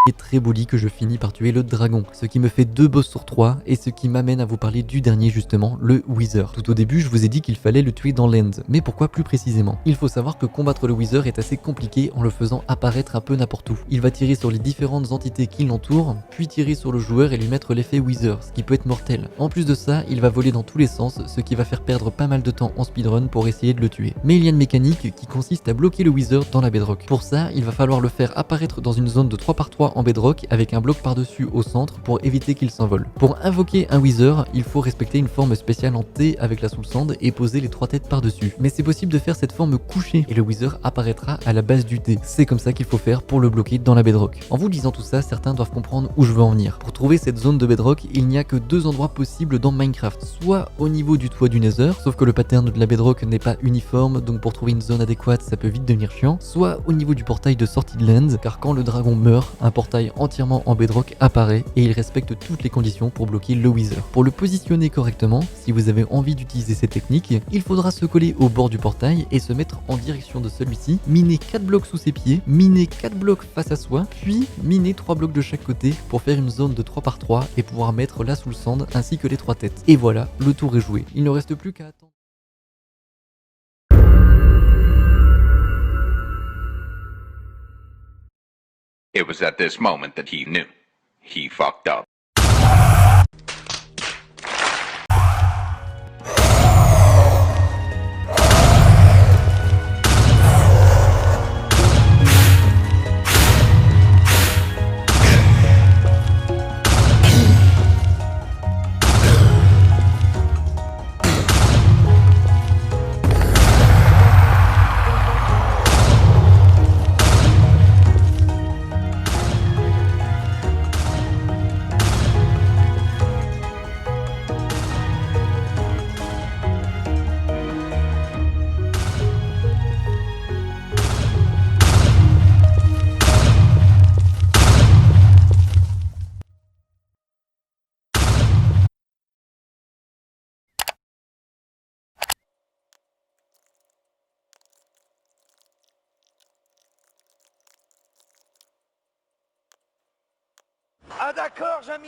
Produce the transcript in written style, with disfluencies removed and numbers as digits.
est très bully que je finis par tuer le dragon, ce qui me fait 2 boss sur 3 et ce qui m'amène à vous parler du dernier justement, le Wither. Tout au début je vous ai dit qu'il fallait le tuer dans l'end, mais pourquoi plus précisément? Il faut savoir que combattre le Wither est assez compliqué en le faisant apparaître un peu n'importe où. Il va tirer sur les différentes entités qui l'entourent, puis tirer sur le joueur et lui mettre l'effet Wither, ce qui peut être mortel. En plus de ça, il va voler dans tous les sens, ce qui va faire perdre pas mal de temps en speedrun pour essayer de le tuer. Mais il y a une mécanique qui consiste à bloquer le Wither dans la bedrock. Pour ça, il va falloir le faire apparaître dans une zone de 3x3 en bedrock avec un bloc par-dessus au centre pour éviter qu'il s'envole. Pour invoquer un Wither, il faut respecter une forme spéciale en T avec la soul sand et poser les 3 têtes par-dessus. Mais c'est possible de faire cette forme couchée et le Wither apparaîtra à la base du T. C'est comme ça qu'il faut faire pour le bloquer dans la bedrock. En vous disant tout ça, certains doivent comprendre où je veux en venir. Pour trouver cette zone de bedrock, il n'y a que 2 endroits possibles dans Minecraft. Soit au niveau du toit du Nether, sauf que le pattern de la bedrock n'est pas uniforme, donc pour trouver une zone adéquate, ça peut vite devenir chiant. Soit au niveau du portail de sortie de l'end, car quand le dragon meurt, un portail entièrement en bedrock apparaît et il respecte toutes les conditions pour bloquer le Wither. Pour le positionner correctement, si vous avez envie d'utiliser cette technique, il faudra se coller au bord du portail et se mettre en direction de celui-ci, miner 4 blocs sous ses pieds, miner 4 blocs face à soi, puis miner 3 blocs de chaque côté pour faire une zone de 3x3 et pouvoir mettre la soul sand ainsi que les 3 têtes. Et voilà, le tour est joué. Il ne reste plus qu'à attendre. It was at this moment that he knew. He fucked up. Ah d'accord, Jamy.